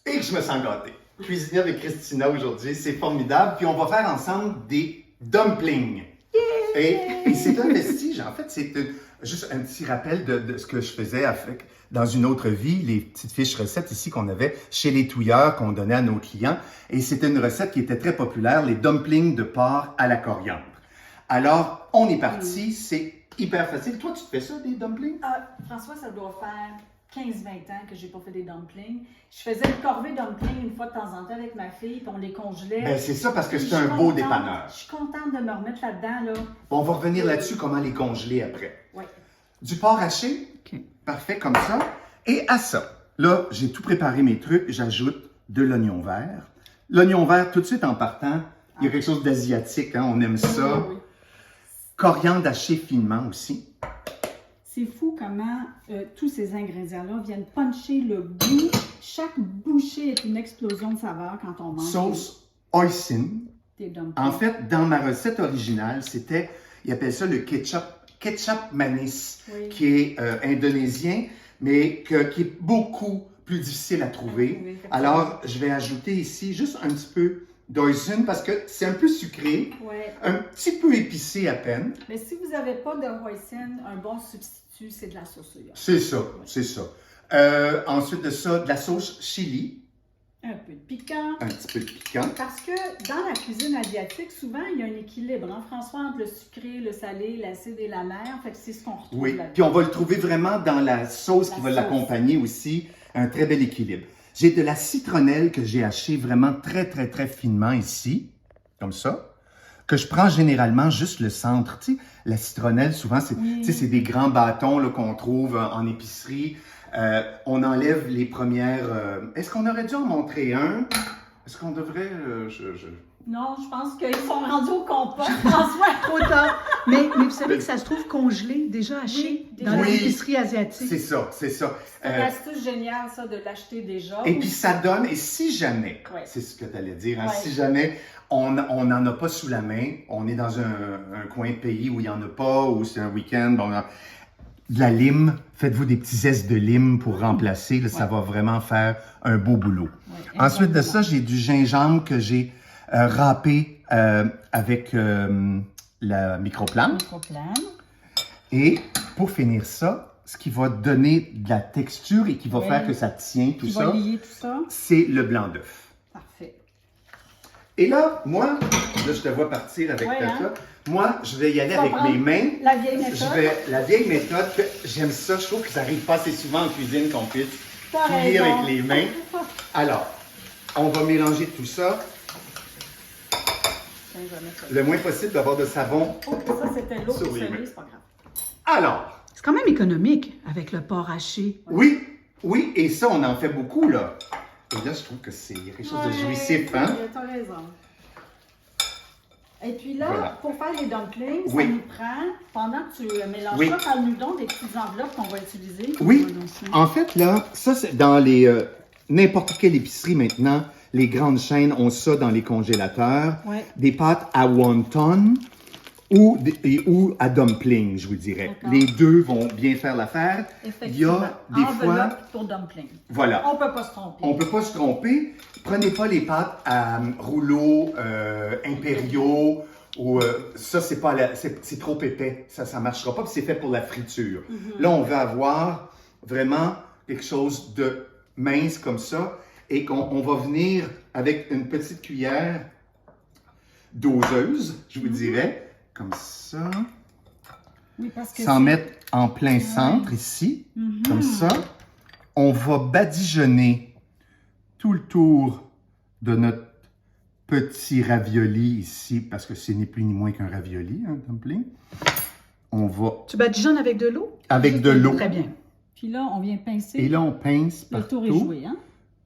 Et que je me sens gâté. Cuisiner avec Christina aujourd'hui, c'est formidable. Puis on va faire ensemble des dumplings. Et c'est un vestige, en fait, juste un petit rappel de ce que je faisais dans une autre vie, les petites fiches recettes ici qu'on avait chez les touilleurs qu'on donnait à nos clients. Et c'était une recette qui était très populaire, les dumplings de porc à la coriandre. Alors, on est parti, c'est hyper facile. Toi, tu te fais ça, des dumplings? François, ça doit faire 15-20 ans que j'ai pas fait des dumplings. Je faisais une corvée dumplings une fois de temps en temps avec ma fille, puis on les congelait. Ben, c'est ça, parce que c'est un beau dépanneur. Je suis contente de me remettre là-dedans, là. Bon, on va revenir là-dessus, comment les congeler après. Oui. Du porc haché, parfait, comme ça. Et à ça, là, j'ai tout préparé mes trucs, j'ajoute de l'oignon vert. L'oignon vert, tout de suite en partant, il y a quelque chose d'asiatique, hein, on aime ça. Oui. Coriandre haché finement aussi. C'est fou comment tous ces ingrédients-là viennent puncher le goût. Chaque bouchée est une explosion de saveur quand on mange. Sauce hoisin. Des dumplings. En fait, dans ma recette originale, c'était, ils appellent ça le ketchup manis, Oui. qui est indonésien, mais qui est beaucoup plus difficile à trouver. Oui, alors, je vais ajouter ici juste un petit peu d'hoisin parce que c'est un peu sucré, Ouais. un petit peu épicé à peine. Mais si vous n'avez pas de hoisin, un bon substitut, c'est de la sauce soya. C'est ça, c'est ça. Ensuite de ça, de la sauce chili, Un peu de piquant. un petit peu de piquant. Parce que dans la cuisine asiatique, souvent, il y a un équilibre, hein, François, entre le sucré, le salé, l'acide et l'amer. Fait que c'est ce qu'on retrouve Oui, là-dedans. puis on va le trouver vraiment dans la sauce qui va sauce. l'accompagner aussi. Un très bel équilibre. J'ai de la citronnelle que j'ai hachée vraiment très, très, très finement ici, comme ça, que je prends généralement juste le centre. Tu sais, la citronnelle, souvent, c'est tu sais, c'est des grands bâtons là, qu'on trouve en épicerie. On enlève les premières... Est-ce qu'on aurait dû en montrer un? Est-ce qu'on devrait... Non, je pense qu'ils sont rendus au compost, François. Trop tard. Mais vous savez que ça se trouve congelé, déjà haché, Oui, dans déjà. les épiceries asiatiques. C'est ça, c'est ça. C'est une astuce géniale, ça, de l'acheter déjà. Et puis ça donne, et si jamais, Ouais. c'est ce que tu allais dire, hein, Ouais. si jamais on n'en a pas sous la main, on est dans un coin de pays où il n'y en a pas, ou c'est un week-end, bon, de la lime, faites-vous des petits zestes de lime pour remplacer, là, ça va vraiment faire un beau boulot. Ouais, Ensuite de exactement. ça, j'ai du gingembre que j'ai râpé avec la microplane. Microplane. Et pour finir ça, ce qui va donner de la texture et qui va Oui. faire que ça tient, tout Qui ça, va lier tout ça. c'est le blanc d'œuf. Parfait. Et là, moi, là, je te vois partir avec Ouais, hein? ça. Moi, je vais y aller Tu vas avec prendre mes mains. La vieille méthode. La vieille méthode, que j'aime ça. Je trouve que ça n'arrive pas assez souvent en cuisine qu'on puisse T'as touiller raison. avec les mains. Alors, on va mélanger tout ça. Tiens, je vais mettre ça. Le moins possible d'avoir de savon. Oh, ça, c'était l'eau Sur pour les sonner, mains. c'est pas grave. Alors, C'est quand même économique avec le porc haché. oui, oui, et ça, on en fait beaucoup, là. Et là, je trouve que c'est quelque chose de Ouais, jouissif, hein? T'as raison. Et puis là, Voilà. pour faire les dumplings, Oui. ça nous prend, pendant que tu mélanges Oui. ça, parle-nous donc des petites enveloppes qu'on va utiliser. Oui, en fait, là, ça, c'est dans les n'importe quelle épicerie maintenant, les grandes chaînes ont ça dans les congélateurs. Ouais. Des pâtes à wonton ou à dumpling, je vous dirais. D'accord. Les deux vont bien faire l'affaire. Il y Effectivement. a des Enveloppe fois... pour dumplings. Voilà. On peut pas se tromper. On ne peut pas se tromper. Prenez pas les pâtes à rouleaux impériaux ou ça, c'est pas c'est trop épais. Ça ne marchera pas, puis c'est fait pour la friture. Là, on veut avoir vraiment quelque chose de mince comme ça et qu'on va venir avec une petite cuillère doseuse, je vous dirais, comme ça, Oui, parce que sans c'est- mettre en plein centre ici, comme ça. On va badigeonner tout le tour de notre petit ravioli ici, parce que ce n'est plus ni moins qu'un ravioli, un dumpling. On va Tu badigeonnes avec de l'eau? avec de l'eau. Très bien. Puis là, on vient pincer. Et là, on pince Le tour est partout. joué, hein?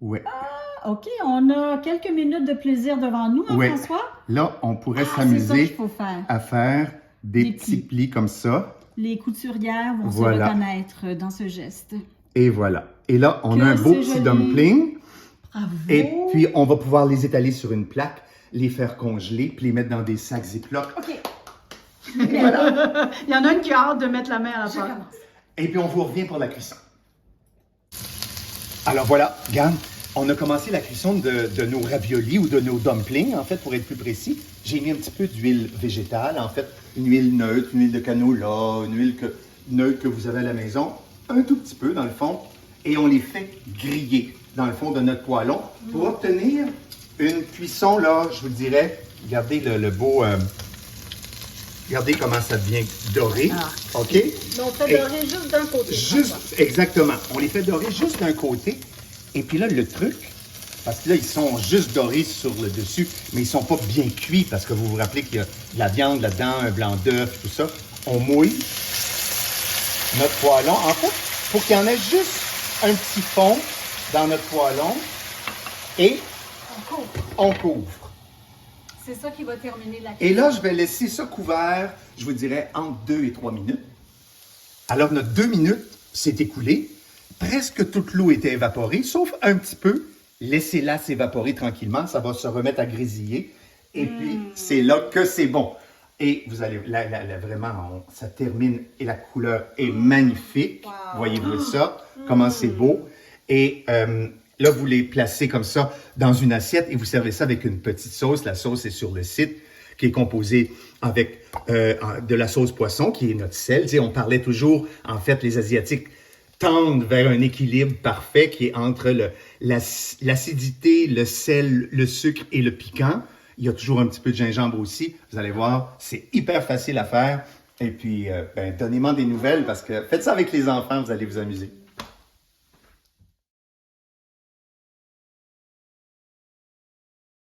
Ouais. Ah, OK, on a quelques minutes de plaisir devant nous, hein, Ouais. François? Là, on pourrait Ah, c'est ça qu'il s'amuser faut faire. à faire des Des petits plis. plis comme ça. Les couturières vont Voilà. se reconnaître dans ce geste. Et voilà. Et là, on Que a un beau c'est petit joli. dumpling. Bravo! Et puis, on va pouvoir les étaler sur une plaque, les faire congeler, puis les mettre dans des sacs Ziploc. OK, Voilà. Il y en a une qui a hâte de mettre la main à la je pâte. commence. Et puis, on vous revient pour la cuisson. Alors voilà, regarde, on a commencé la cuisson de nos raviolis ou de nos dumplings, en fait, pour être plus précis. J'ai mis un petit peu d'huile végétale, en fait, une huile neutre, une huile de canola, une huile neutre que vous avez à la maison, un tout petit peu dans le fond, et on les fait griller dans le fond de notre poêlon pour obtenir une cuisson, là, je vous dirais, regardez le beau... regardez comment ça devient doré, OK? Mais on fait dorer juste d'un côté. Exactement. On les fait dorer juste d'un côté. Et puis là, le truc, parce que là, ils sont juste dorés sur le dessus, mais ils ne sont pas bien cuits parce que vous vous rappelez qu'il y a de la viande là-dedans, un blanc d'œuf, tout ça. On mouille notre poêlon. En fait, pour qu'il y en ait juste un petit fond dans notre poêlon et on couvre. C'est ça qui va terminer la Et là, je vais laisser ça couvert, je vous dirais, entre 2 et 3 minutes. Alors, notre 2 minutes s'est écoulé. Presque toute l'eau était évaporée, sauf un petit peu. Laissez-la s'évaporer tranquillement. Ça va se remettre à grésiller. Et puis, c'est là que c'est bon. Et vous allez, là, vraiment, ça termine et la couleur est magnifique. Wow. Voyez-vous ça? Comment c'est beau. Et là, vous les placez comme ça dans une assiette et vous servez ça avec une petite sauce. La sauce est sur le site, qui est composée avec de la sauce poisson, qui est notre sel. Tu sais, on parlait toujours, en fait, les Asiatiques tendent vers un équilibre parfait qui est entre l'acidité, le sel, le sucre et le piquant. Il y a toujours un petit peu de gingembre aussi. Vous allez voir, c'est hyper facile à faire. Et puis, donnez-moi des nouvelles parce que faites ça avec les enfants, vous allez vous amuser.